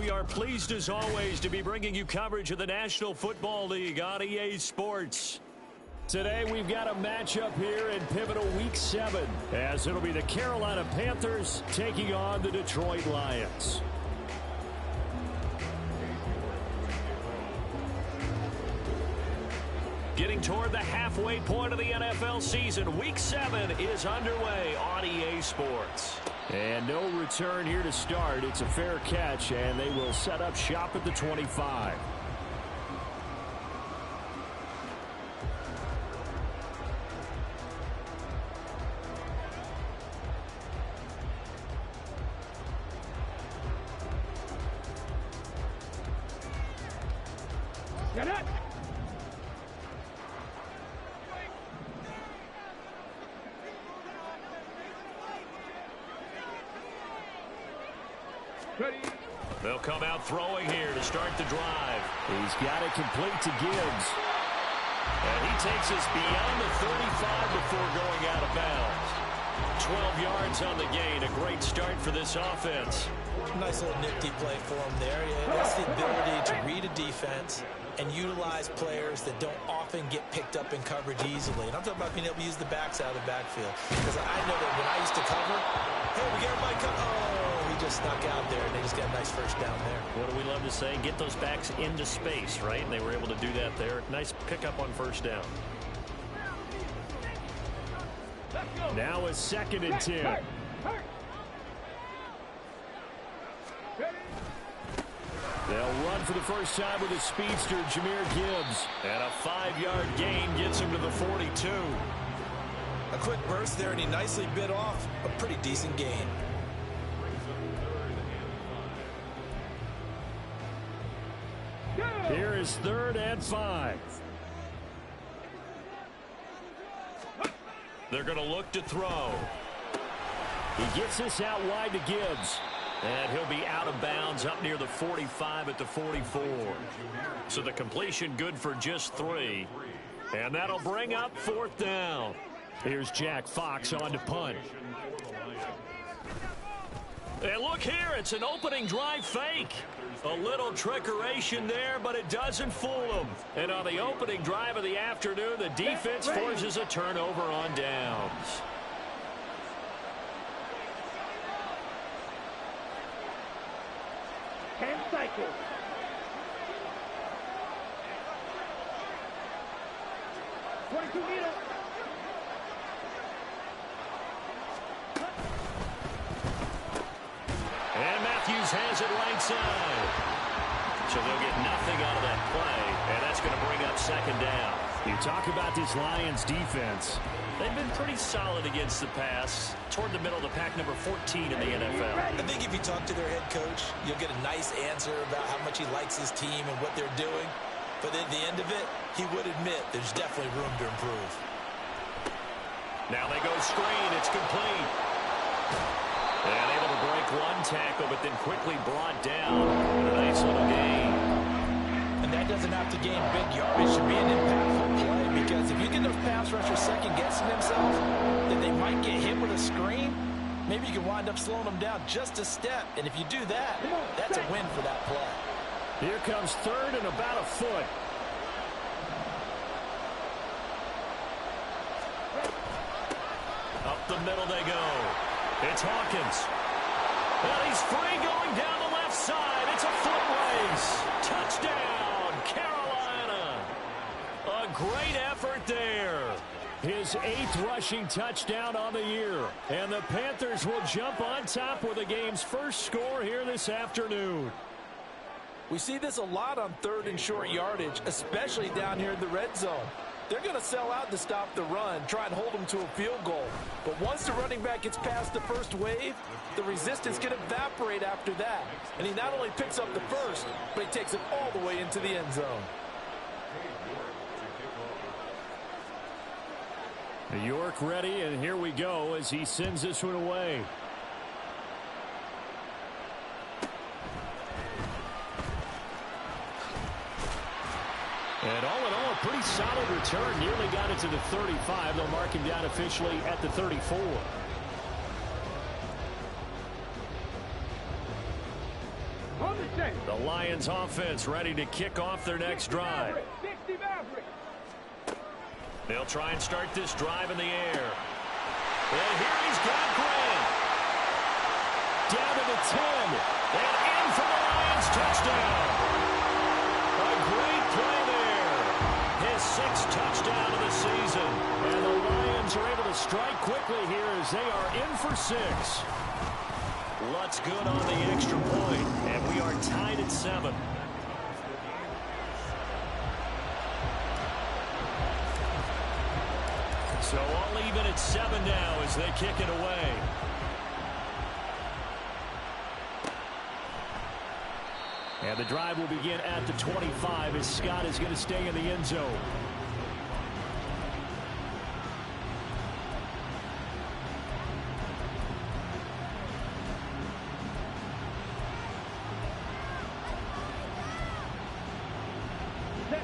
we are pleased as always to be bringing you coverage of the National Football League on EA Sports. Today we've got a matchup here in pivotal Week 7, as it'll be the Carolina Panthers taking on the Detroit Lions. Getting toward the halfway point of the NFL season, Week 7 is underway on EA Sports. And no return here to start. It's a fair catch, and they will set up shop at the 25. Get it! They'll come out throwing here to start the drive. He's got it complete to Gibbs. And he takes us beyond the 35 before going out of bounds. 12 yards on the gain. A great start for this offense. Nice little nifty play for him there. That's the ability to read a defense and utilize players that don't often get picked up in coverage easily. And I'm talking about being able to use the backs out of the backfield. Because I know that when I used to cover, hey, we get everybody come. Oh, he just snuck out there, and they just got a nice first down there. What do we love to say? Get those backs into space, right? And they were able to do that there. Nice pickup on first down. Now a 2nd and 10. They'll run for the first time with a speedster, Jahmyr Gibbs. And a 5-yard gain gets him to the 42. A quick burst there, and he nicely bit off a pretty decent gain. Here is 3rd and 5. They're going to look to throw. He gets this out wide to Gibbs. And he'll be out of bounds up near the 45 at the 44. So the completion good for just 3. And that'll bring up 4th down. Here's Jack Fox on to punt. And look here, it's an opening drive fake. A little trickeration there, but it doesn't fool them. And on the opening drive of the afternoon, the defense forces a turnover on downs. Hand cycle. $22. And Matthews has it right side. So they'll get nothing out of that play, and that's going to bring up 2nd down. You talk about this Lions defense. They've been pretty solid against the pass, toward the middle of the pack, number 14 in the NFL. I think if you talk to their head coach, you'll get a nice answer about how much he likes his team and what they're doing. But at the end of it, he would admit there's definitely room to improve. Now they go screen. It's complete. And able to break one tackle, but then quickly brought down. A nice little gain. And that doesn't have to gain big yardage to be an impactful play, because if you get those pass rushers second-guessing themselves, that they might get hit with a screen, maybe you can wind up slowing them down just a step. And if you do that, that's a win for that play. Here comes 3rd and about a foot. Up the middle they go. It's Hawkins. And he's free going down the left side. It's a foot race. Touchdown, Carolina. A great effort there. His 8th rushing touchdown on the year. And the Panthers will jump on top with the game's first score here this afternoon. We see this a lot on 3rd and short yardage, especially down here in the red zone. They're going to sell out to stop the run, try and hold them to a field goal. But once the running back gets past the first wave, the resistance can evaporate after that. And he not only picks up the first, but he takes it all the way into the end zone. York ready, and here we go as he sends this one away. And all in all, a pretty solid return. Nearly got it to the 35. They'll mark him down officially at the 34. The Lions offense ready to kick off their next drive. They'll try and start this drive in the air. And here he's got Grant. Down to the 10. And in for the Lions touchdown. A great play there. His 6th touchdown of the season. And the Lions are able to strike quickly here as they are in for 6. Lutz good on the extra point. And we are tied at 7. So all even at 7 now as they kick it away. And the drive will begin at the 25 as Scott is going to stay in the end zone.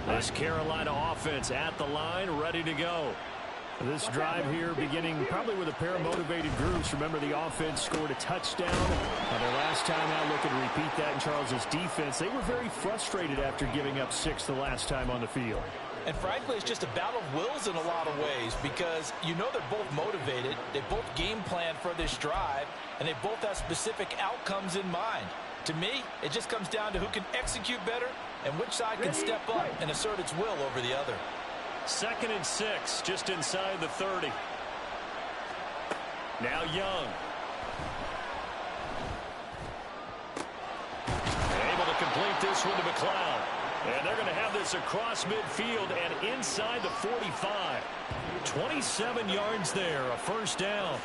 This Carolina offense at the line, ready to go. This drive here beginning probably with a pair of motivated groups. Remember, the offense scored a touchdown. And their last time out, looking to repeat that in Charles's defense. They were very frustrated after giving up 6 the last time on the field. And frankly, it's just a battle of wills in a lot of ways because you know they're both motivated. They both game plan for this drive, and they both have specific outcomes in mind. To me, it just comes down to who can execute better and which side can step up and assert its will over the other. 2nd and 6, just inside the 30. Now Young. Able to complete this one to McLeod. And they're going to have this across midfield and inside the 45. 27 yards there, a first down.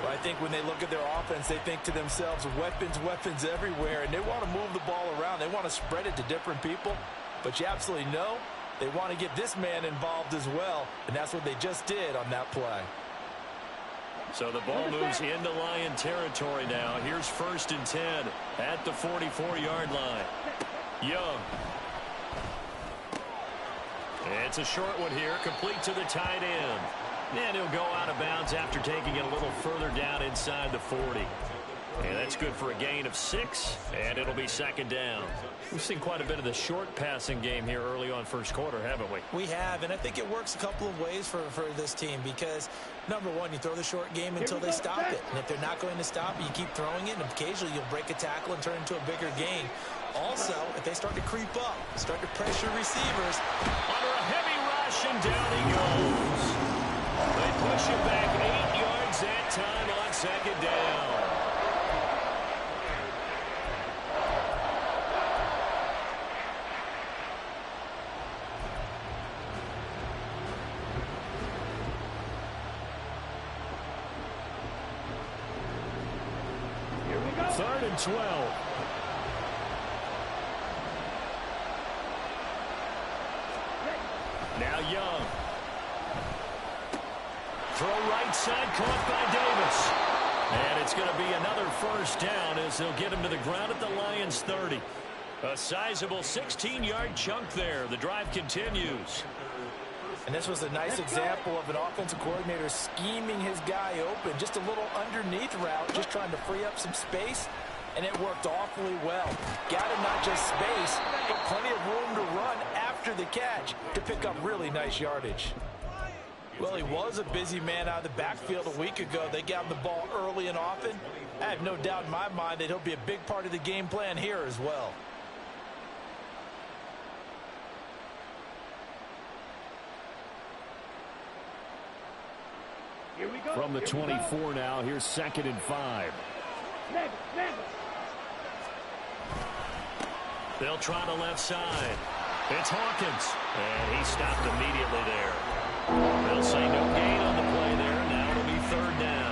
Well, I think when they look at their offense, they think to themselves, weapons, weapons everywhere, and they want to move the ball around. They want to spread it to different people. But you absolutely know they want to get this man involved as well, and that's what they just did on that play. So the ball moves into Lion territory now. Here's 1st and 10 at the 44-yard line. Young. It's a short one here, complete to the tight end. And he'll go out of bounds after taking it a little further down inside the 40. And that's good for a gain of 6, and it'll be 2nd down. We've seen quite a bit of the short passing game here early on first quarter, haven't we? We have, and I think it works a couple of ways for this team because, number one, you throw the short game until they stop it. And if they're not going to stop it, you keep throwing it, and occasionally you'll break a tackle and turn it into a bigger gain. Also, if they start to creep up, start to pressure receivers. Under a heavy rush, and down he goes. They push him back 8 yards that time on 2nd down. Third and 12. Now Young. Throw right side, caught by Davis. And it's going to be another first down as they'll get him to the ground at the Lions' 30. A sizable 16-yard chunk there. The drive continues. And this was a nice example of an offensive coordinator scheming his guy open. Just a little underneath route, just trying to free up some space. And it worked awfully well. Got him not just space, but plenty of room to run after the catch to pick up really nice yardage. Well, he was a busy man out of the backfield a week ago. They got him the ball early and often. I have no doubt in my mind that he'll be a big part of the game plan here as well. From the 24 now, here's 2nd and 5. They'll try the left side. It's Hawkins. And he stopped immediately there. They'll say no gain on the play there. Now it'll be 3rd down.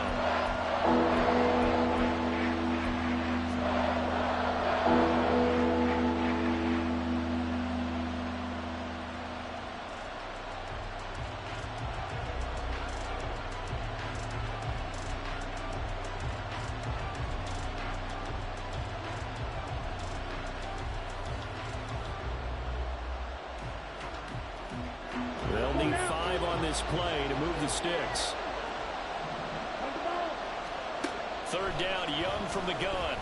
They'll need 5 on this play to move the sticks. 3rd down, Young from the gun.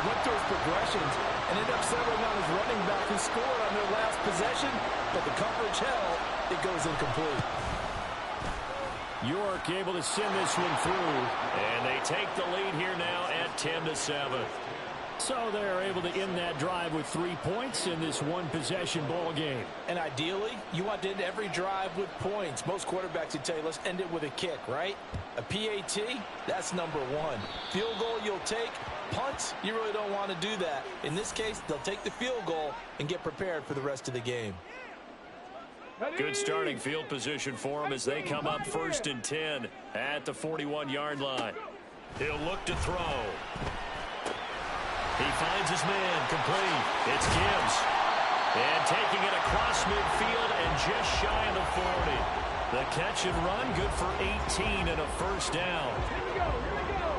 went through his progressions and ended up settling on his running back who scored on their last possession, but the coverage held. It goes incomplete. York able to send this one through, and they take the lead here now at 10-7. So they're able to end that drive with 3 points in this one-possession ball game. And ideally, you want to end every drive with points. Most quarterbacks would tell you, let's end it with a kick, right? A PAT, that's number one. Field goal you'll take. Punts, you really don't want to do that. In this case, they'll take the field goal and get prepared for the rest of the game. Good starting field position for them as they come up 1st and 10 at the 41-yard line. He'll look to throw. He finds his man, complete. It's Gibbs. And taking it across midfield and just shy of the 40. The catch and run, good for 18 and a first down. Here we go, here we go.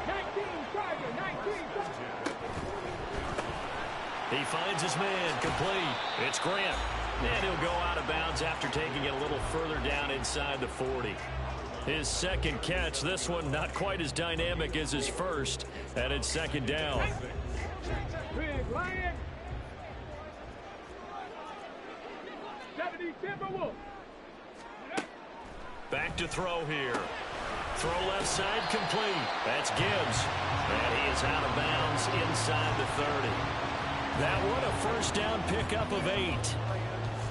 19, Tiger, 19. He finds his man, complete. It's Grant. And he'll go out of bounds after taking it a little further down inside the 40. His second catch, this one not quite as dynamic as his first, and it's 2nd down. Big Lion. 70 Timberwolves. Back to throw here. Throw left side, complete. That's Gibbs. And he is out of bounds inside the 30. That one a first down pickup of 8.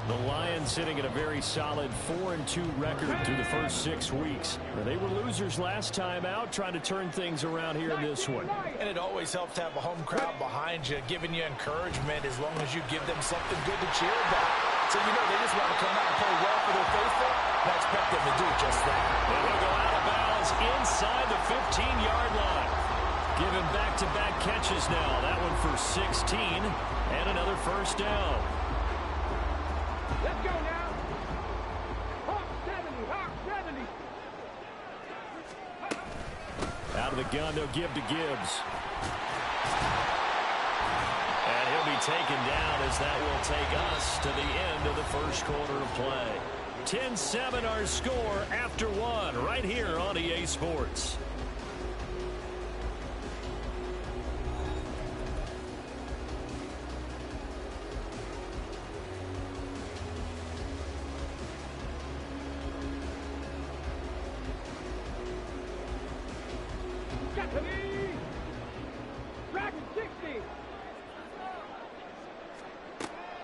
The Lions sitting at a very solid 4-2 record through the first 6 weeks. They were losers last time out, trying to turn things around here in this one. And it always helps to have a home crowd behind you, giving you encouragement as long as you give them something good to cheer about. So you know they just want to come out and play well for their faithful, and I expect them to do just that. And he'll go out of bounds inside the 15-yard line. Giving back-to-back catches now. That one for 16 and another first down. Let's go now. Hawk 70, Hawk 70. Out of the gun, they'll give to Gibbs. And he'll be taken down as that will take us to the end of the first quarter of play. 10-7 our score after 1 right here on EA Sports.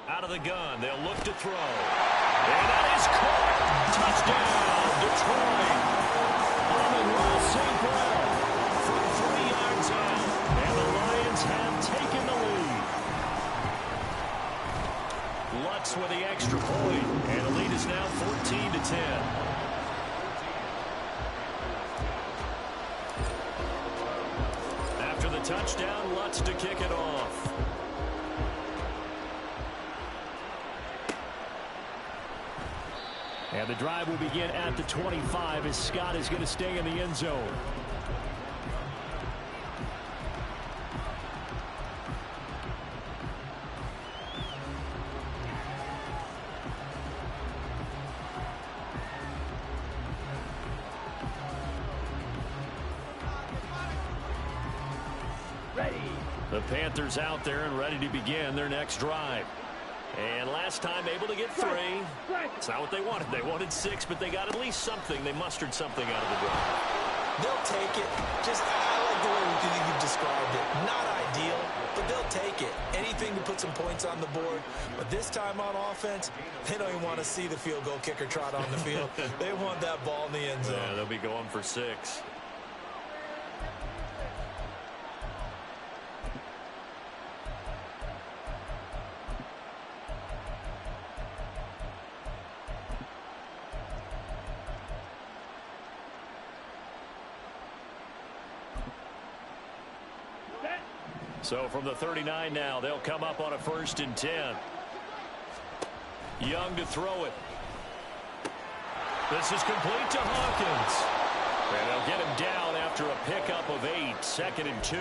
Out of the gun, they'll look to throw. And that is caught. Touchdown, Detroit. Amon-Ra St. Brown from 3 yards out. And the Lions have taken the lead. Lutz with the extra point. And the lead is now 14-10. After the touchdown, Lutz to kick it off. And the drive will begin at the 25 as Scott is going to stay in the end zone. Ready. The Panthers out there and ready to begin their next drive. And last time able to get 3. It's not what they wanted. They wanted 6, but they got at least something. They mustered something out of the drive. They'll take it. I like the way you've described it. Not ideal, but they'll take it. Anything to put some points on the board. But this time on offense, they don't even want to see the field goal kicker trot on the field. They want that ball in the end zone. Yeah, they'll be going for 6. So from the 39 now, they'll come up on a 1st and 10. Young to throw it. This is complete to Hawkins. And they'll get him down after a pickup of 8, 2nd and 2.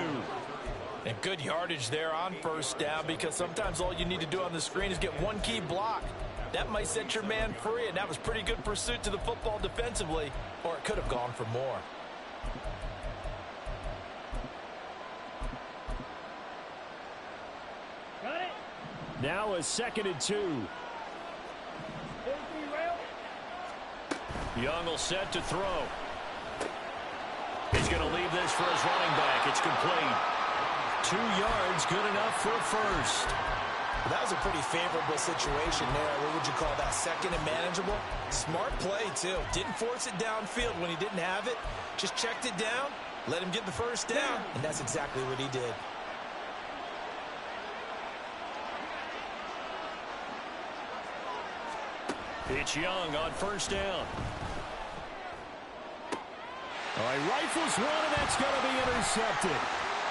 And good yardage there on first down, because sometimes all you need to do on the screen is get one key block. That might set your man free, and that was pretty good pursuit to the football defensively, or it could have gone for more. Now a 2nd and 2. Young will set to throw. He's going to leave this for his running back. It's complete. 2 yards, good enough for a first. That was a pretty favorable situation there. What would you call that? 2nd and manageable? Smart play, too. Didn't force it downfield when he didn't have it. Just checked it down, let him get the first down, and that's exactly what he did. It's Young on 1st down. All right, rifles one, and that's going to be intercepted.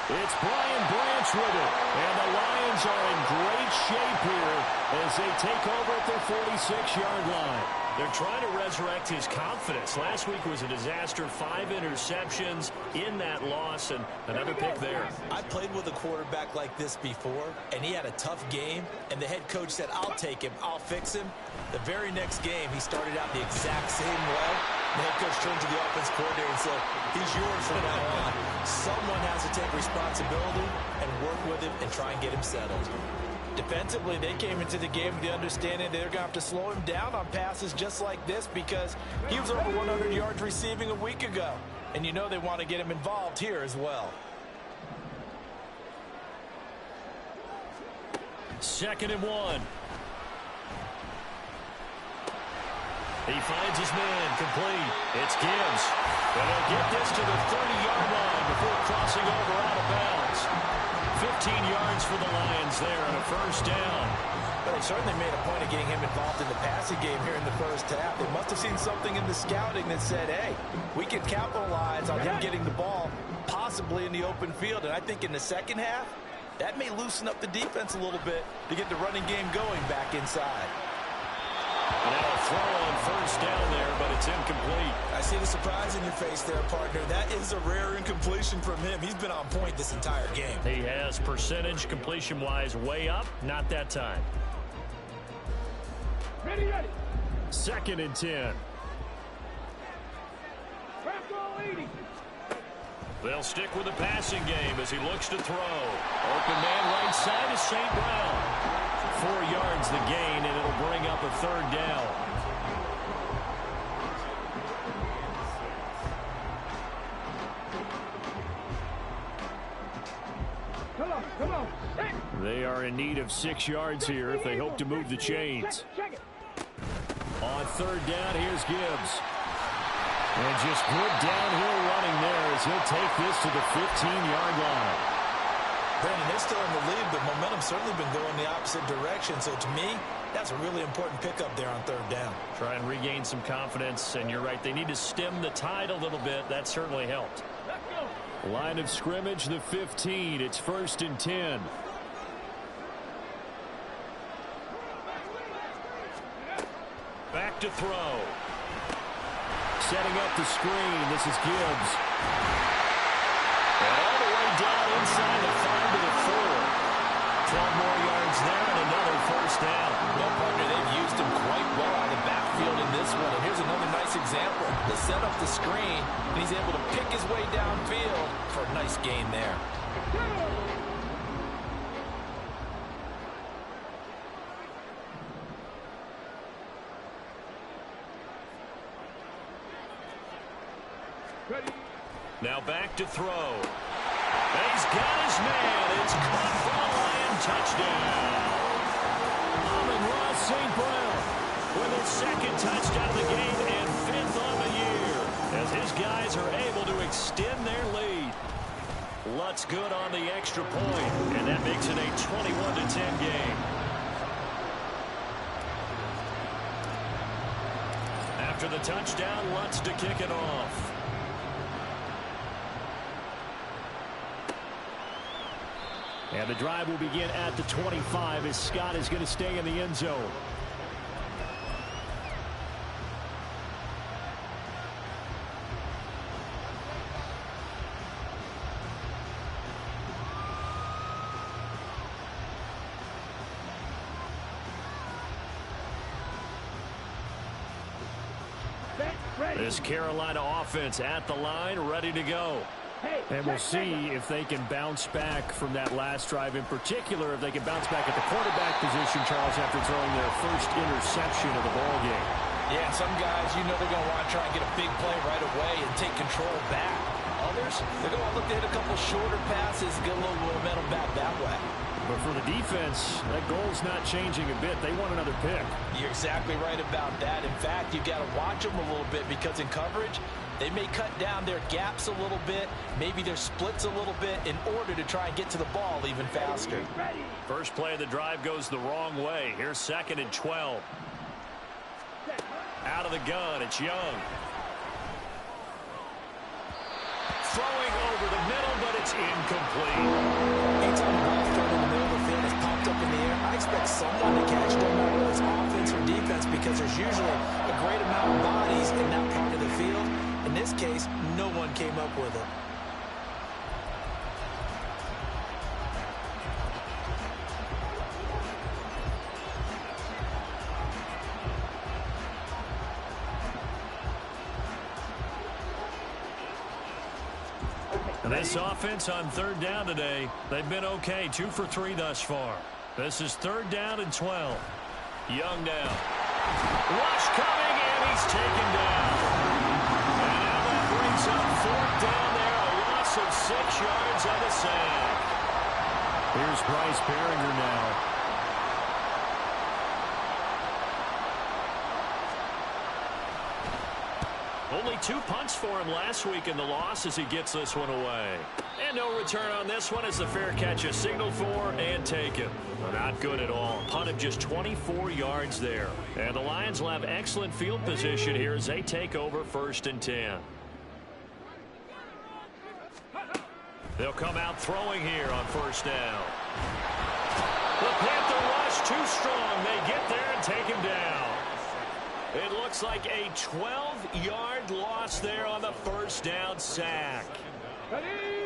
It's Brian Branch with it. And the Lions are in great shape here as they take over at their 46-yard line. They're trying to resurrect his confidence. Last week was a disaster. 5 interceptions in that loss, and another pick there. I played with a quarterback like this before, and he had a tough game, and the head coach said, I'll take him, I'll fix him. The very next game, he started out the exact same way. The head coach turned to the offense coordinator and said, he's yours from now on. Someone has to take responsibility and work with him and try and get him settled. Defensively, they came into the game with the understanding they're going to have to slow him down on passes just like this because he was over 100 yards receiving a week ago. And you know they want to get him involved here as well. 2nd and 1. He finds his man complete. It's Gibbs. And he'll get this to the 30-yard line before crossing over out of bounds. 15 yards for the Lions there and a first down. Well, they certainly made a point of getting him involved in the passing game here in the first half. They must have seen something in the scouting that said, hey, we can capitalize on him getting the ball, possibly in the open field. And I think in the second half, that may loosen up the defense a little bit to get the running game going back inside. Now a throw on 1st down there, but it's incomplete. I see the surprise in your face there, partner. That is a rare incompletion from him. He's been on point this entire game. He has percentage completion-wise way up. Not that time. Ready, ready. 2nd and 10. They'll stick with the passing game as he looks to throw. Open man right side is St. Brown. 4 yards the gain, and it'll bring up a 3rd down. Come on. They are in need of 6 yards here if they hope to move the chains. Check it. On 3rd down, here's Gibbs. And just good downhill running there as he'll take this to the 15-yard line. Brandon, they're still in the lead, but momentum's certainly been going the opposite direction. So to me, that's a really important pickup there on 3rd down. Try and regain some confidence, and you're right. They need to stem the tide a little bit. That certainly helped. Line of scrimmage, the 15. It's 1st and 10. Back to throw. Setting up the screen. This is Gibbs. And all the way down inside the 5 to the 4. 12 more yards there and another first down. Well, partner, they've used him quite well out of the backfield in this one. And here's another nice example. They set up the screen, and he's able to pick his way downfield for a nice gain there. Now back to throw. And he's got his man. It's caught for a Lion touchdown. Amon-Ra St. Brown with his 2nd touchdown of the game and 5th on the year as his guys are able to extend their lead. Lutz good on the extra point, and that makes it a 21-10 game. After the touchdown, Lutz to kick it off. And the drive will begin at the 25 as Scott is going to stay in the end zone. This Carolina offense at the line, ready to go. And we'll see if they can bounce back from that last drive in particular, if they can bounce back at the quarterback position, Charles, after throwing their first interception of the ball game. Yeah, some guys, you know they're going to want to try and get a big play right away and take control back. Others, they're going to look to hit a couple shorter passes, get a little momentum back that way. But for the defense, that goal's not changing a bit. They want another pick. You're exactly right about that. In fact, you've got to watch them a little bit because in coverage, they may cut down their gaps a little bit, maybe their splits a little bit in order to try and get to the ball even faster. First play of the drive goes the wrong way. Here's 2nd and 12. Out of the gun, it's Young. Throwing over the middle, but it's incomplete. Anytime the ball's thrown in the middle of the field, it's popped up in the air, I expect someone to catch it, no matter whether it's offense or defense, because there's usually a great amount of bodies in that part of the field. In this case, no one came up with it. This offense on 3rd down today, they've been okay. 2 for 3 thus far. This is 3rd down and 12. Young now. Rush coming, and he's taken down. And now that brings up 4th down there. A loss of 6 yards on the sack. Here's Bryce Behringer now. Only 2 punts for him last week in the loss as he gets this one away. And no return on this one as the fair catch is signaled for and taken. Not good at all. Punt of just 24 yards there. And the Lions will have excellent field position here as they take over 1st and 10. They'll come out throwing here on 1st down. The Panther rush too strong. They get there and take him down. It looks like a 12-yard loss there on the 1st down sack.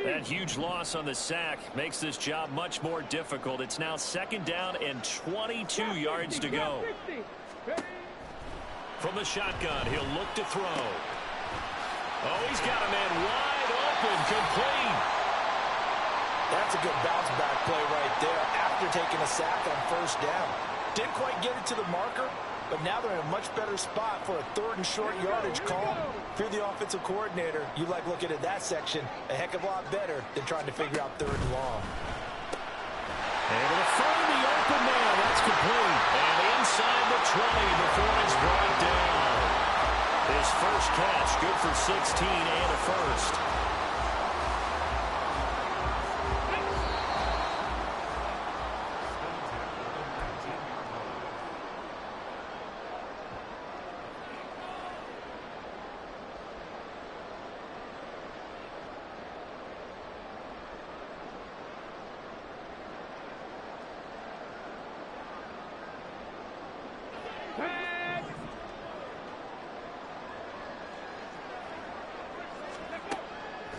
That huge loss on the sack makes this job much more difficult. It's now 2nd down and 22 yards to go. From the shotgun, he'll look to throw. Oh, he's got a man wide open, complete. That's a good bounce back play right there after taking a sack on 1st down. Didn't quite get it to the marker, but now they're in a much better spot for a 3rd and short yardage call. If you're the offensive coordinator, you like looking at that section a heck of a lot better than trying to figure out 3rd and long. Able to find the open man. That's complete. And inside the 20 before it's brought down. His first catch, good for 16 and a first.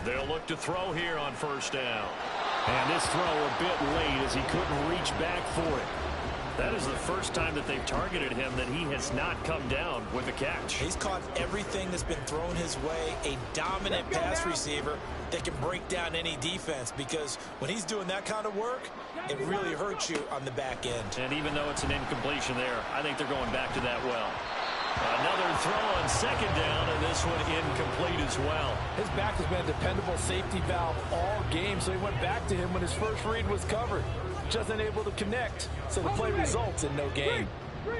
They'll look to throw here on 1st down. And this throw a bit late as he couldn't reach back for it. That is the first time that they've targeted him that he has not come down with a catch. He's caught everything that's been thrown his way, a dominant pass receiver that can break down any defense, because when he's doing that kind of work, it really hurts you on the back end. And even though it's an incompletion there, I think they're going back to that well. Another throw on 2nd down, and this one incomplete as well. His back has been a dependable safety valve all game, so he went back to him when his first read was covered. Just unable to connect, so the play results in no gain.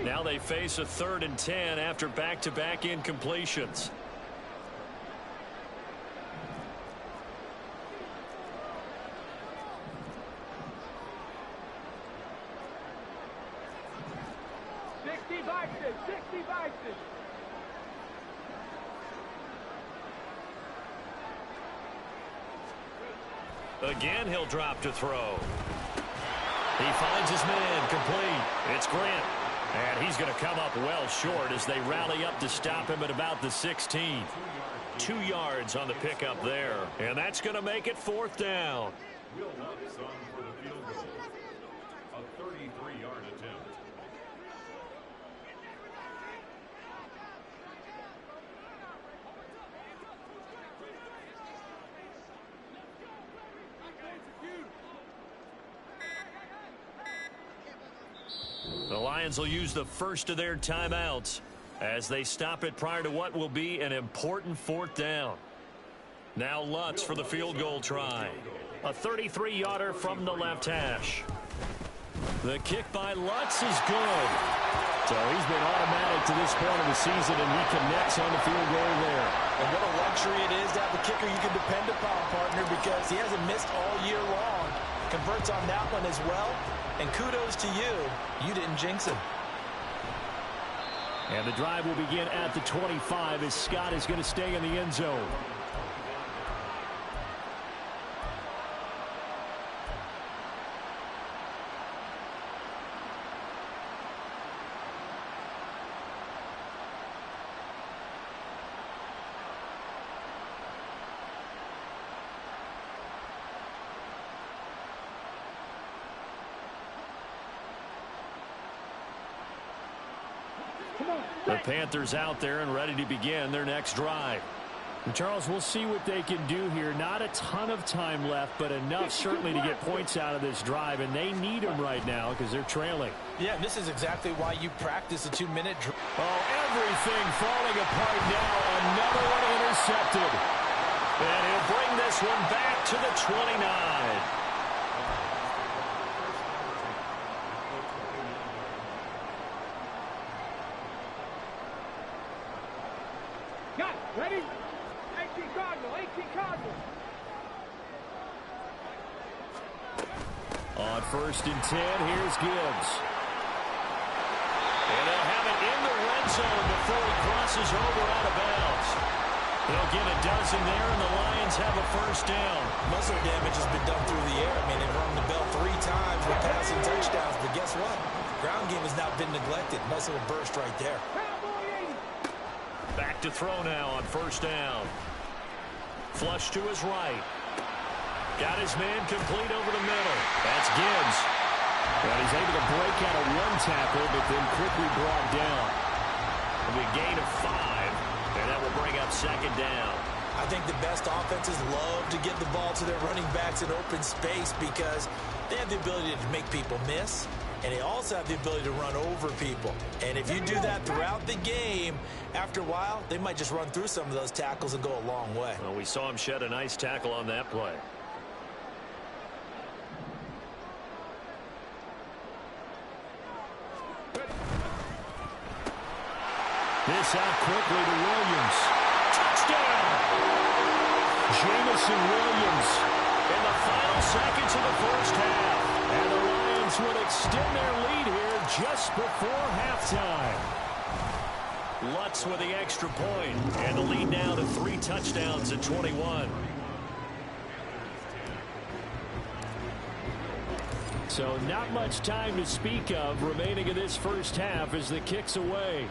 Now they face a 3rd and 10 after back-to-back incompletions. Again, he'll drop to throw. He finds his man, complete. It's Grant. And he's going to come up well short as they rally up to stop him at about the 16. 2 yards on the pickup there. And that's going to make it 4th down. For the field goal. A 33-yard attempt. The Lions will use the first of their timeouts as they stop it prior to what will be an important fourth down. Now Lutz for the field goal try. A 33-yarder from the left hash. The kick by Lutz is good. So he's been automatic to this point of the season, and he connects on the field goal there. And what a luxury it is to have a kicker you can depend upon, partner, because he hasn't missed all year long. Converts on that one as well. And kudos to you. You didn't jinx him. And the drive will begin at the 25 as Scott is going to stay in the end zone. The Panthers out there and ready to begin their next drive. And Charles, we'll see what they can do here. Not a ton of time left, but enough certainly to get points out of this drive, and they need them right now because they're trailing. Yeah, this is exactly why you practice a 2-minute drill. Oh, everything falling apart now. Another one intercepted. And he'll bring this one back to the 29. Ready? 18 Cardinal, 18 Cardinal. On 1st and 10, here's Gibbs. And they'll have it in the red zone before he crosses over out of bounds. They'll get a dozen there, and the Lions have a first down. Most of the damage has been done through the air. I mean, they've rung the bell 3 times with passing touchdowns, but guess what? Ground game has not been neglected. Nice little burst right there. Back to throw now on 1st down. Flush to his right. Got his man complete over the middle. That's Gibbs. And he's able to break out of 1 tackle, but then quickly brought down. It'll be a gain of 5, and that will bring up 2nd down. I think the best offenses love to get the ball to their running backs in open space because they have the ability to make people miss, and they also have the ability to run over people. And if you do that throughout the game, after a while, they might just run through some of those tackles and go a long way. Well, we saw him shed a nice tackle on that play. This out quickly to Williams. Touchdown! Jamison Williams in the final seconds of the first half. And the Lions would extend their lead here just before halftime. Lutz with the extra point, and the lead now to 3 touchdowns at 21. So not much time to speak of remaining in this first half as the kick's away.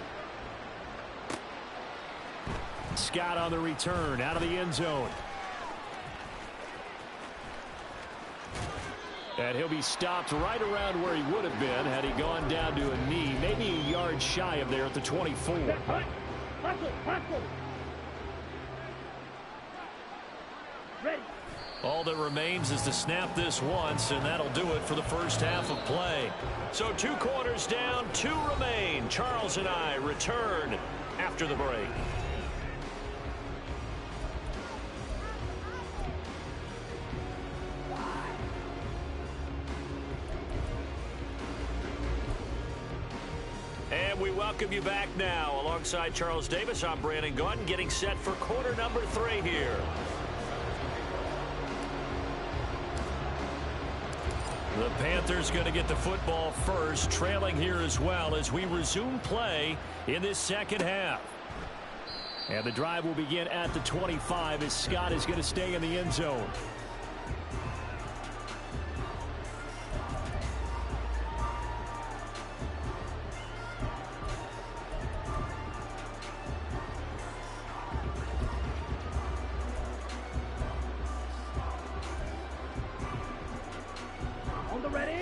Scott on the return out of the end zone. And he'll be stopped right around where he would have been had he gone down to a knee, maybe a yard shy of there at the 24. Ready. All that remains is to snap this once, and that'll do it for the first half of play. So 2 quarters down, 2 remain. Charles and I return after the break. And we welcome you back now. Alongside Charles Davis, I'm Brandon Gaudin, getting set for quarter number 3 here. The Panthers going to get the football first, trailing here as well as we resume play in this second half. And the drive will begin at the 25 as Scott is going to stay in the end zone.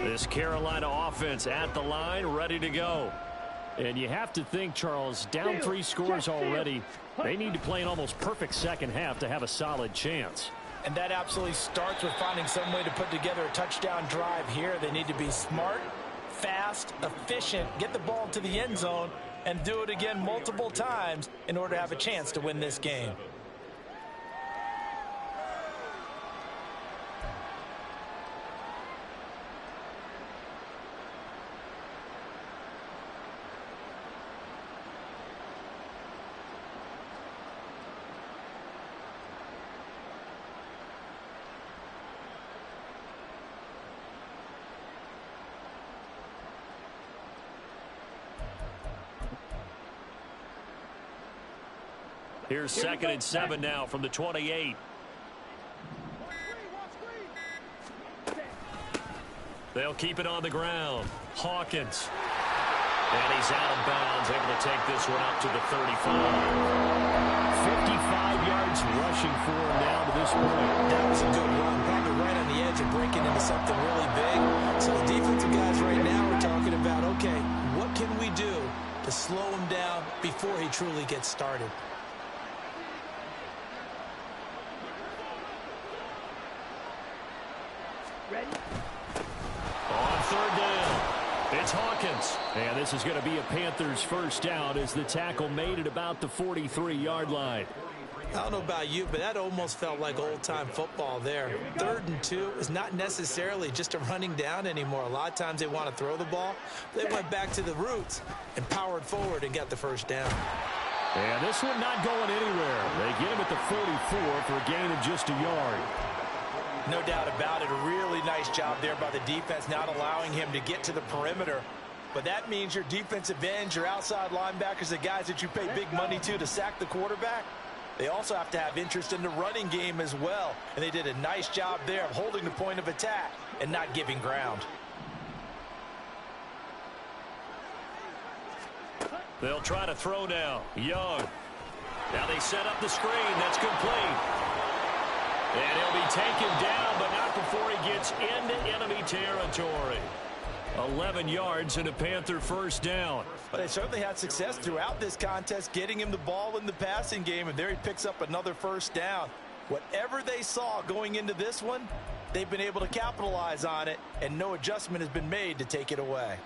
This Carolina offense at the line, ready to go. And you have to think, Charles, down 3 scores already. They need to play an almost perfect second half to have a solid chance. And that absolutely starts with finding some way to put together a touchdown drive here. They need to be smart, fast, efficient, get the ball to the end zone, and do it again multiple times in order to have a chance to win this game. Here's 2nd and 7 now from the 28. They'll keep it on the ground. Hawkins. And he's out of bounds, able to take this one up to the 35. 55 yards rushing for him now to this point. That was a good run, probably right on the edge of breaking into something really big. So the defensive guys right now are talking about, okay, what can we do to slow him down before he truly gets started? Ready? On 3rd down, it's Hawkins. And this is going to be a Panthers first down as the tackle made it about the 43-yard line. I don't know about you, but that almost felt like old-time football there. 3rd and 2 is not necessarily just a running down anymore. A lot of times they want to throw the ball. They went back to the roots and powered forward and got the first down. And this one not going anywhere. They get him at the 44 for a gain of just a yard. No doubt about it. A really nice job there by the defense, not allowing him to get to the perimeter. But that means your defensive ends, your outside linebackers, the guys that you pay big money to sack the quarterback, they also have to have interest in the running game as well. And they did a nice job there of holding the point of attack and not giving ground. They'll try to throw now. Young. Now they set up the screen. That's complete. And he'll be taken down, but not before he gets into enemy territory. 11 yards and a Panther first down. But they certainly had success throughout this contest, getting him the ball in the passing game, and there he picks up another first down. Whatever they saw going into this one, they've been able to capitalize on it, and no adjustment has been made to take it away.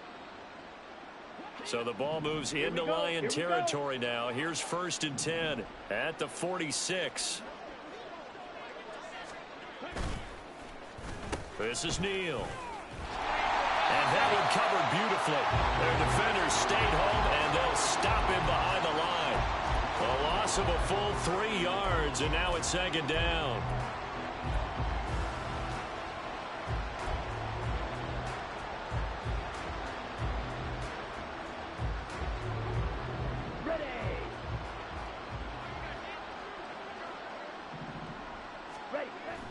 So the ball moves into Lion territory now. Here's 1st and 10 at the 46. This is Neal. And that one covered beautifully. Their defenders stayed home, and they'll stop him behind the line. A loss of a full 3 yards, and now it's 2nd down.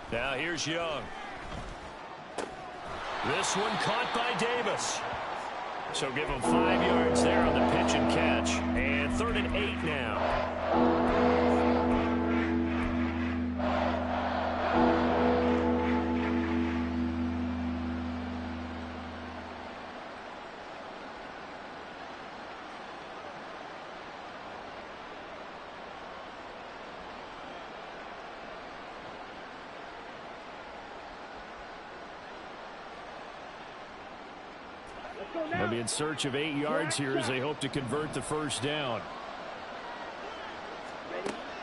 Now here's Young. This one caught by Davis. So give him 5 yards there on the pitch and catch. And 3rd and 8 now. They'll be in search of 8 yards here as they hope to convert the first down.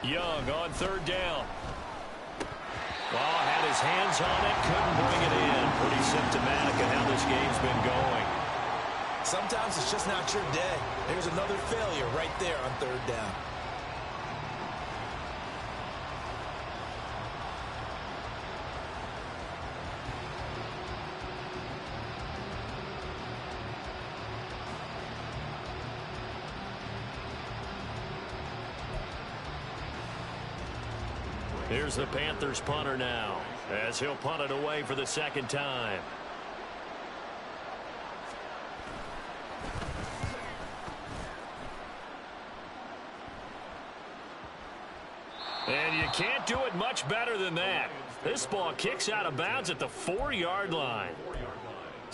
Young on 3rd down. Well, had his hands on it, couldn't bring it in. Pretty symptomatic of how this game's been going. Sometimes it's just not your day. There's another failure right there on 3rd down. Here's the Panthers punter now, as he'll punt it away for the 2nd time. And you can't do it much better than that. This ball kicks out of bounds at the 4-yard line.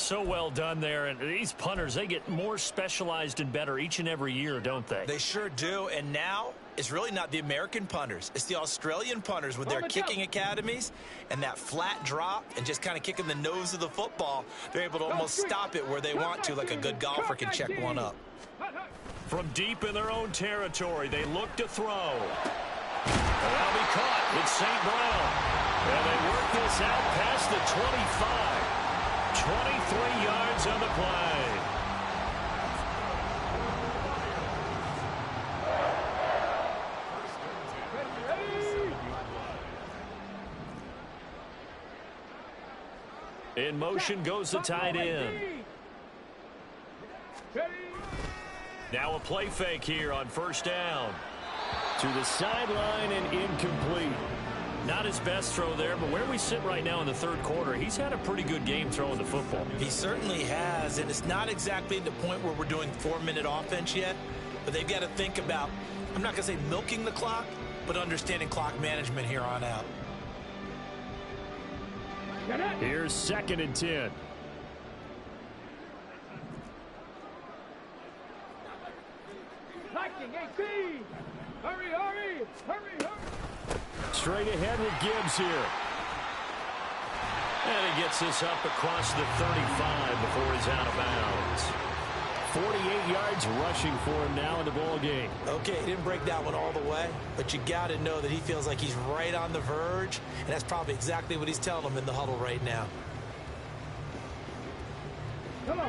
So well done there. And these punters, they get more specialized and better each and every year, don't they? They sure do. And now it's really not the American punters. It's the Australian punters with their kicking academies and that flat drop and just kind of kicking the nose of the football. They're able to almost stop it where they want to, like a good golfer can check one up. From deep in their own territory, they look to throw. That'll be caught. It's St. Brown. And they work this out past the 25. 23 yards on the play. In motion goes the tight end. Now a play fake here on first down. To the sideline and incomplete. Not his best throw there, but where we sit right now in the third quarter, he's had a pretty good game throwing the football. He certainly has, and it's not exactly the point where we're doing 4-minute offense yet, but they've got to think about, I'm not going to say milking the clock, but understanding clock management here on out. Here's 2nd and 10. Lightning 18. Hurry, hurry, hurry, hurry. Straight ahead with Gibbs here. And he gets this up across the 35 before he's out of bounds. 48 yards rushing for him now in the ball game. Okay, he didn't break that one all the way, but you got to know that he feels like he's right on the verge, and that's probably exactly what he's telling them in the huddle right now.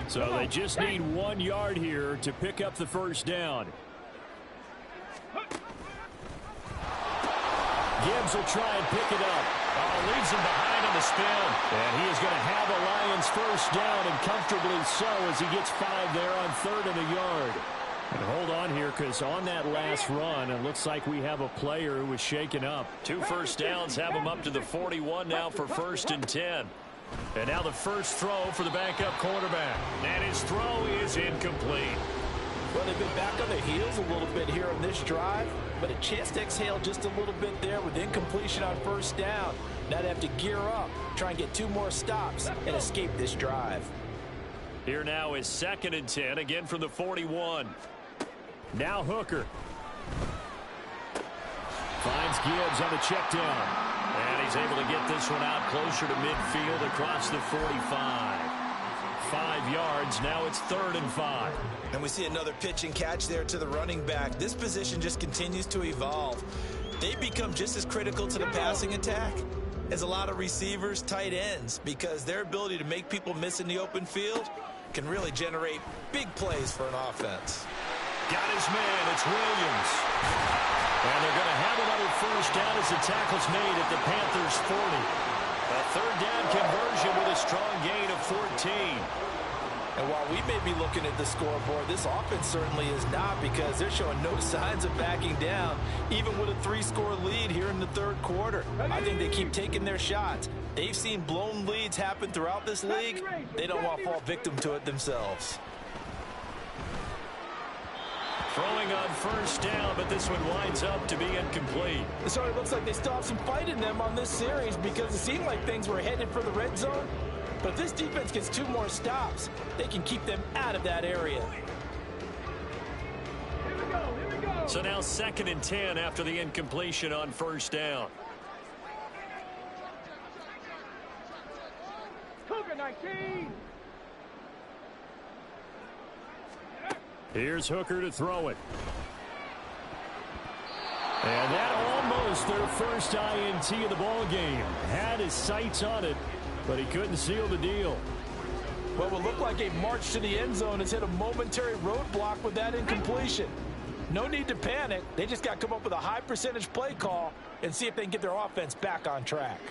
So they just need 1 yard here to pick up the first down. Gibbs will try and pick it up. Leaves him behind on the spin. And he is going to have the Lions first down, and comfortably so, as he gets 5 there on 3rd and a yard. And hold on here, because on that last run, it looks like we have a player who was shaken up. 2 first downs have him up to the 41 now for 1st and 10. And now the first throw for the backup quarterback. And his throw is incomplete. Well, they've been back on their heels a little bit here on this drive, but a chance to exhale just a little bit there with incompletion on first down. Now they have to gear up, try and get 2 more stops, and escape this drive. Here now is 2nd and 10, again from the 41. Now Hooker. Finds Gibbs on the check down. And he's able to get this one out closer to midfield across the 45. 5 yards. Now it's 3rd and 5. And we see another pitch and catch there to the running back. This position just continues to evolve. They become just as critical to the passing attack as a lot of receivers, tight ends, because their ability to make people miss in the open field can really generate big plays for an offense. Got his man. It's Williams. And they're going to have another first down as the tackle's made at the Panthers' 40. A 3rd down conversion with a strong gain of 14. And while we may be looking at the scoreboard, this offense certainly is not, because they're showing no signs of backing down, even with a 3-score lead here in the 3rd quarter. I think they keep taking their shots. They've seen blown leads happen throughout this league. They don't want to fall victim to it themselves. Throwing on first down, but this one winds up to be incomplete. So it looks like they still have some fight in them on this series, because it seemed like things were headed for the red zone. But if this defense gets 2 more stops, they can keep them out of that area. Here we go, here we go. So now 2nd and 10 after the incompletion on first down. Cougar 19. Here's Hooker to throw it. And that almost their first INT of the ball game. Had his sights on it, but he couldn't seal the deal. What will look like a march to the end zone has hit a momentary roadblock with that incompletion. No need to panic. They just got to come up with a high percentage play call and see if they can get their offense back on track.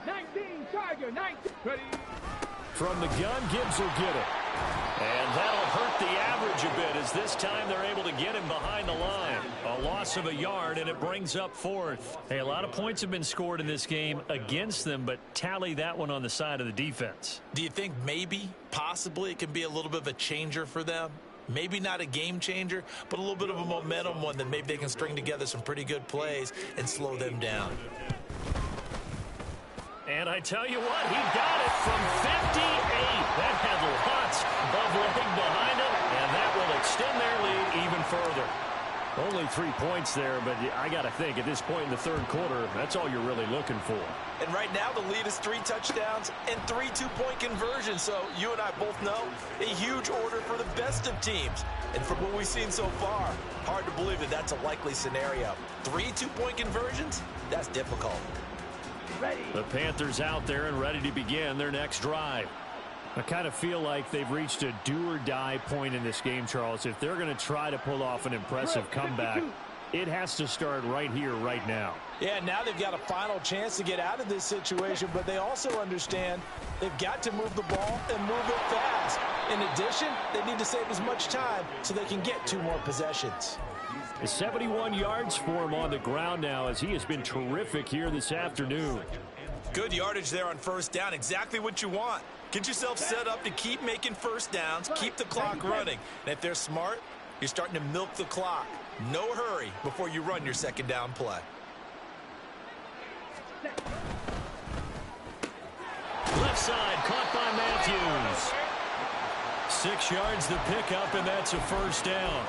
19, Tiger, 19. Ready. From the gun, Gibbs will get it. And that'll hurt the average a bit, as this time they're able to get him behind the line. A loss of a yard, and it brings up 4th. Hey, a lot of points have been scored in this game against them, but tally that one on the side of the defense. Do you think maybe, possibly, it can be a little bit of a changer for them? Maybe not a game changer, but a little bit of a momentum one that maybe they can string together some pretty good plays and slow them down. And I tell you what, he got it from 58. That had lots of leg behind him, and that will extend their lead even further. Only 3 points there, but I got to think at this point in the third quarter, that's all you're really looking for. And right now the lead is 3 touchdowns and 3 two-point conversions. So you and I both know a huge order for the best of teams. And from what we've seen so far, hard to believe that that's a likely scenario. 3 two-point conversions? That's difficult. The Panthers out there and ready to begin their next drive. I kind of feel like they've reached a do-or-die point in this game, Charles. If they're going to try to pull off an impressive comeback, it has to start right here, right now. Yeah, now they've got a final chance to get out of this situation, but they also understand they've got to move the ball and move it fast. In addition, they need to save as much time so they can get 2 more possessions. 71 yards for him on the ground now as he has been terrific here this afternoon. Good yardage there on first down. Exactly what you want. Get yourself set up to keep making first downs, keep the clock running. And if they're smart, you're starting to milk the clock. No hurry before you run your second down play. Left side, caught by Matthews. 6 yards the pickup, and that's a first down.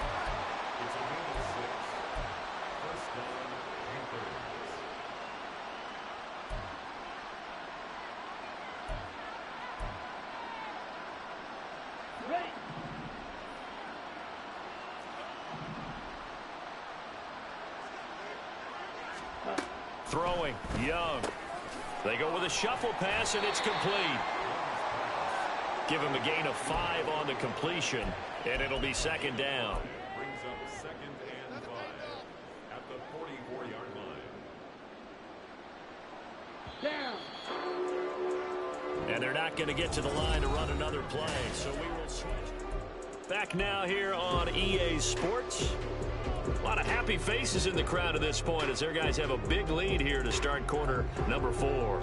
Throwing, Young. They go with a shuffle pass, and it's complete. Give him a gain of 5 on the completion, and it'll be second down. Brings up second and 5 at the 44-yard line. Down. And they're not going to get to the line to run another play, so we will switch. Back now here on EA Sports. A lot of happy faces in the crowd at this point as their guys have a big lead here to start quarter number 4.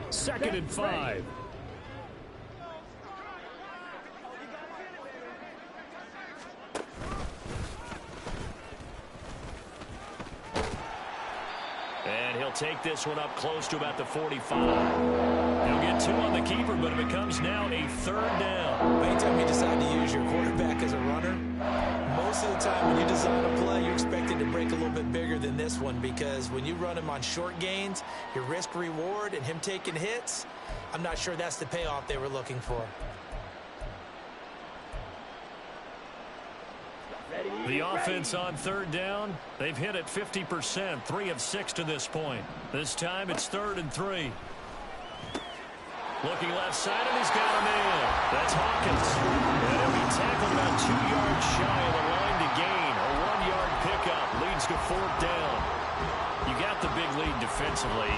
Second and 5. And he'll take this one up close to about the 45. He'll get 2 on the keeper, but it becomes now a third down. Anytime you decide to use your quarterback as a runner, most of the time when you design a play, you're expected to break a little bit bigger than this one, because when you run him on short gains, your risk-reward and him taking hits, I'm not sure that's the payoff they were looking for. The offense on third down, they've hit it 50%, 3 of 6 to this point. This time it's 3rd and 3. Looking left side, and he's got him in. That's Hawkins. And he'll be tackled about 2 yards shy of the line to gain. A 1-yard pickup leads to 4th down. You got the big lead defensively.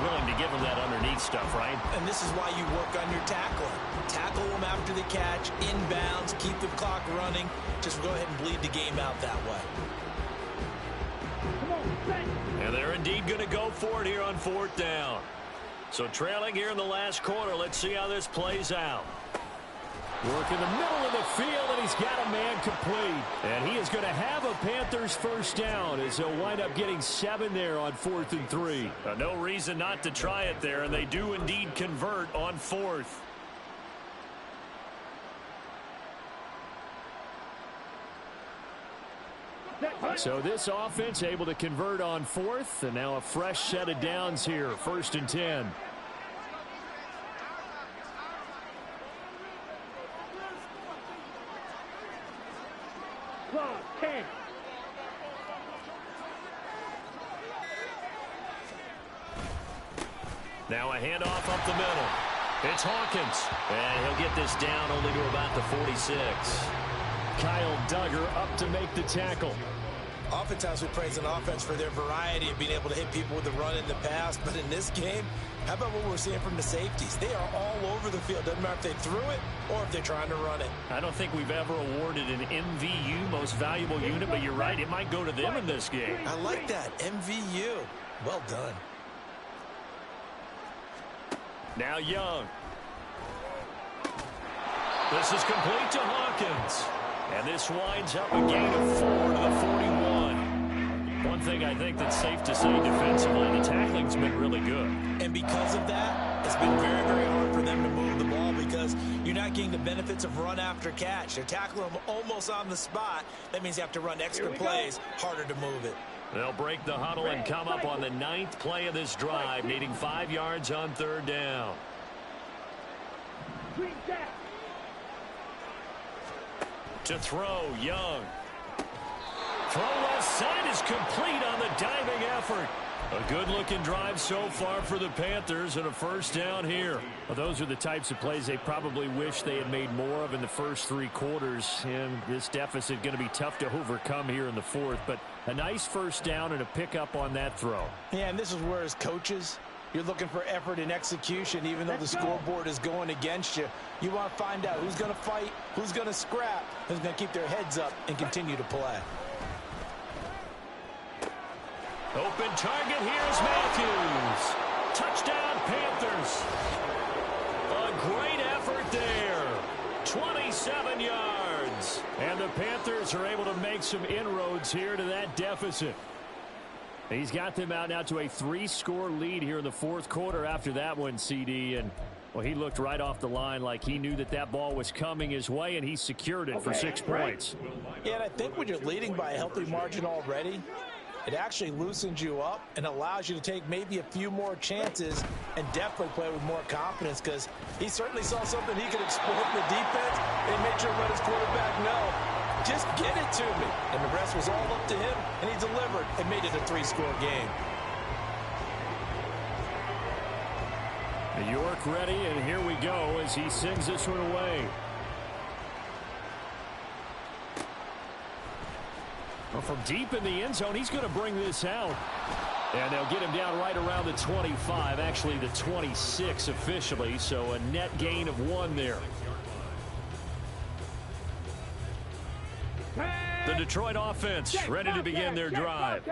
Willing to give him that underneath stuff, right? And this is why you work on your tackling. Tackle them after the catch, inbounds, keep the clock running. Just go ahead and bleed the game out that way. And they're indeed going to go for it here on 4th down. So trailing here in the last quarter. Let's see how this plays out. Work in the middle of the field, and he's got a man complete. And he is going to have a Panthers first down as he'll wind up getting 7 there on 4th and 3. No reason not to try it there, and they do indeed convert on 4th. So this offense able to convert on 4th, and now a fresh set of downs here, 1st and 10. Now a handoff up the middle. It's Hawkins. And he'll get this down only to about the 46. Kyle Duggar up to make the tackle. Oftentimes we praise an offense for their variety of being able to hit people with the run in the past. But in this game, how about what we're seeing from the safeties? They are all over the field. Doesn't matter if they threw it or if they're trying to run it. I don't think we've ever awarded an MVU, most valuable unit, but you're right. It might go to them in this game. I like that, MVU. Well done. Now Young. This is complete to Hawkins. And this winds up a gain of 4 to the 41. One thing I think that's safe to say defensively, the tackling's been really good. And because of that, it's been very, very hard for them to move the ball because you're not getting the benefits of run after catch. They're tackling them almost on the spot. That means you have to run extra plays, harder to move it. They'll break the huddle and come up on the 9th play of this drive, needing 5 yards on 3rd down. To throw, Young. Throw left side is complete on the diving effort. A good-looking drive so far for the Panthers and a 1st down here. Well, those are the types of plays they probably wish they had made more of in the first 3 quarters. And this deficit going to be tough to overcome here in the 4th. But a nice 1st down and a pickup on that throw. Yeah, and this is where as coaches, you're looking for effort and execution even though the scoreboard is going against you. You want to find out who's going to fight, who's going to scrap, who's going to keep their heads up and continue to play. Open target, here's Matthews. Touchdown, Panthers. A great effort there. 27 yards. And the Panthers are able to make some inroads here to that deficit. He's got them out now to a 3-score lead here in the 4th quarter after that one, CD. And, well, he looked right off the line like he knew that that ball was coming his way, and he secured it for 6 points. Yeah, and I think when you're leading by a healthy margin already, it actually loosens you up and allows you to take maybe a few more chances and definitely play with more confidence because he certainly saw something he could exploit in the defense and made sure to let his quarterback know, just get it to me. And the rest was all up to him, and he delivered and made it a 3-score game. York ready, and here we go as he sends this one away. Well, from deep in the end zone, he's going to bring this out. And they'll get him down right around the 25, actually the 26 officially, so a net gain of 1 there. The Detroit offense ready to begin their drive.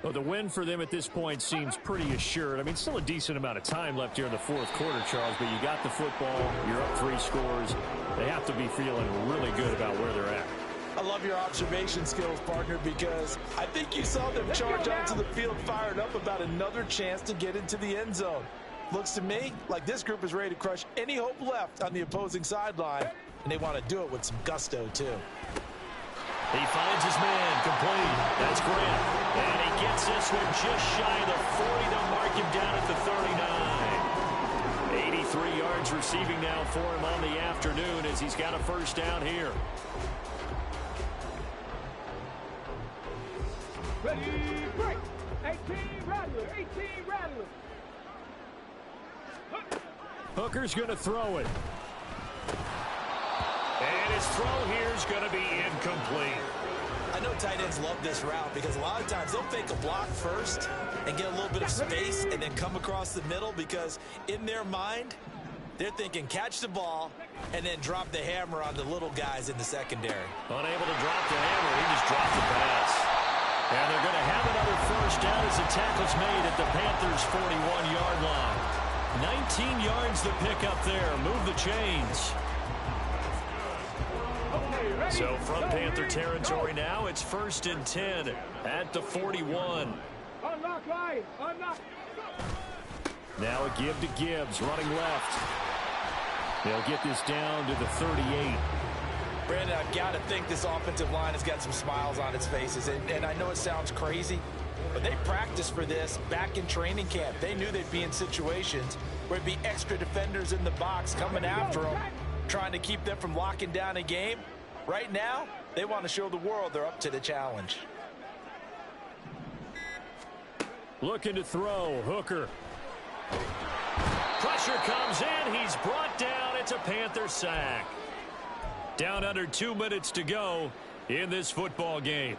Well, the win for them at this point seems pretty assured. I mean, still a decent amount of time left here in the 4th quarter, Charles, but you got the football, you're up 3 scores. They have to be feeling really good about where they're at. I love your observation skills, partner, because I think you saw them charge onto the field fired up about another chance to get into the end zone. Looks to me like this group is ready to crush any hope left on the opposing sideline, and they want to do it with some gusto, too. He finds his man, complete. That's Grant. And he gets this one just shy of the 40. They'll mark him down at the 39. 83 yards receiving now for him on the afternoon as he's got a 1st down here. Ready, break. 18 Rattler, 18 Rattler. Hooker's going to throw it. And his throw here is going to be incomplete. I know tight ends love this route because a lot of times they'll fake a block first and get a little bit of space and then come across the middle because in their mind, they're thinking catch the ball and then drop the hammer on the little guys in the secondary. Unable to drop the hammer, he just dropped the pass. And they're going to have another 1st down as the tackle's made at the Panthers' 41-yard line. 19 yards to pick up there. Move the chains. So from Panther territory now, it's 1st and 10 at the 41. Unlock line, unlock. Now a give to Gibbs, running left. They'll get this down to the 38. Brandon, I've got to think this offensive line has got some smiles on its faces. And I know it sounds crazy, but they practiced for this back in training camp. They knew they'd be in situations where it'd be extra defenders in the box coming after them, trying to keep them from locking down a game. Right now, they want to show the world they're up to the challenge. Looking to throw, Hooker. Pressure comes in. He's brought down. It's a Panther sack. Down under 2 minutes to go in this football game.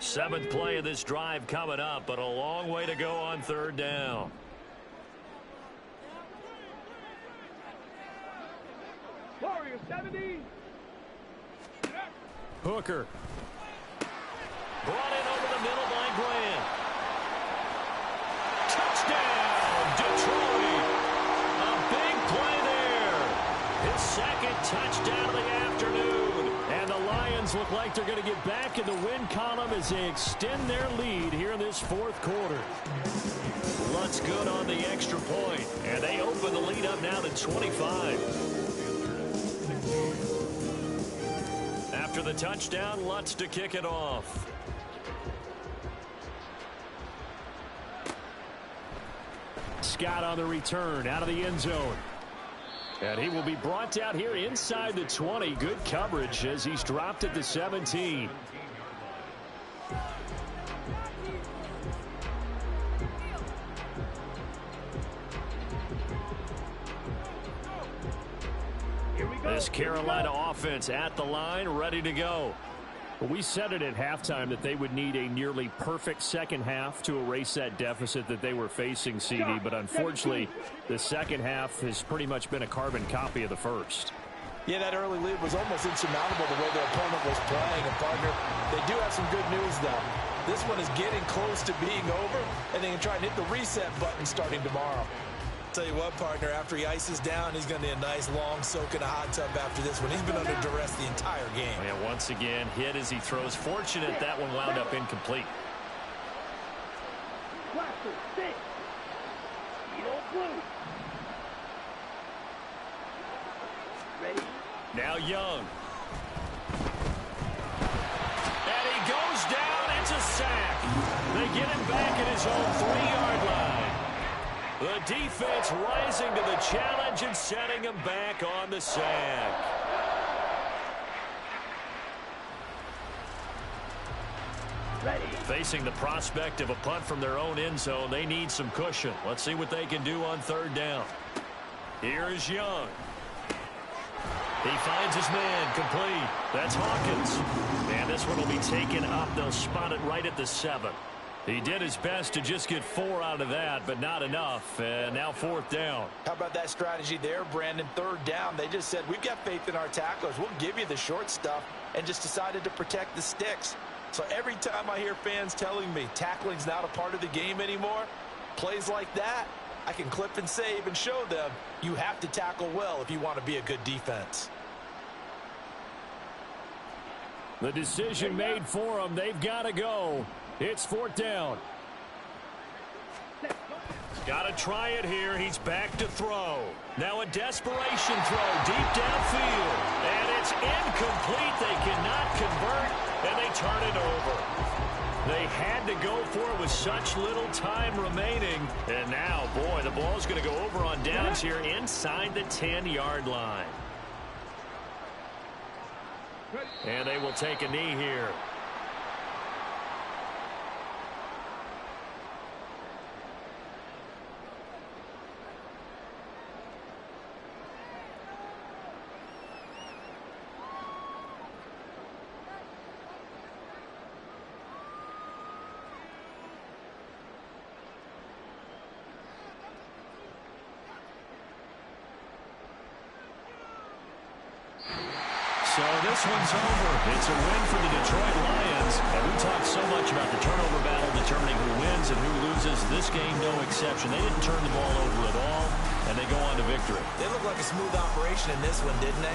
Seventh play of this drive coming up, but a long way to go on 3rd down. Hooker. Brought in over the middle by Grant. Touchdown, Detroit. A big play there. His second touchdown of the afternoon. And the Lions look like they're going to get back in the win column as they extend their lead here in this fourth quarter. Lutz good on the extra point, and they open the lead up now to 25. After the touchdown, Lutz to kick it off. Scott on the return out of the end zone. And he will be brought down here inside the 20. Good coverage as he's dropped at the 17. This Carolina offense at the line, ready to go. We said it at halftime that they would need a nearly perfect second half to erase that deficit that they were facing, CD. But unfortunately, the second half has pretty much been a carbon copy of the first. Yeah, that early lead was almost insurmountable the way their opponent was playing. And, partner, they do have some good news, though. This one is getting close to being over, and they can try and hit the reset button starting tomorrow. Tell you what, partner, after he ices down, he's going to need a nice long soak in a hot tub after this one. He's been under duress the entire game. And once again, hit as he throws. Fortunate that one wound up incomplete. Now Young. And he goes down. It's a sack. They get him back at his own 3-yard line. The defense rising to the challenge and setting him back on the sack. Facing the prospect of a punt from their own end zone, they need some cushion. Let's see what they can do on third down. Here is Young. He finds his man, complete. That's Hawkins. And this one will be taken up. They'll spot it right at the 7. He did his best to just get 4 out of that, but not enough. And now fourth down. How about that strategy there, Brandon? Third down. They just said, we've got faith in our tacklers. We'll give you the short stuff, and just decided to protect the sticks. So every time I hear fans telling me tackling's not a part of the game anymore, plays like that, I can clip and save and show them you have to tackle well if you want to be a good defense. The decision made for them. They've got to go. It's fourth down. Got to try it here. He's back to throw. Now a desperation throw deep downfield. And it's incomplete. They cannot convert, and they turn it over. They had to go for it with such little time remaining. And now, boy, the ball's going to go over on downs here inside the 10-yard line. And they will take a knee here. So this one's over. It's a win for the Detroit Lions. And we talked so much about the turnover battle determining who wins and who loses. This game, no exception. They didn't turn the ball over at all, and they go on to victory. They look like a smooth operation in this one, didn't they?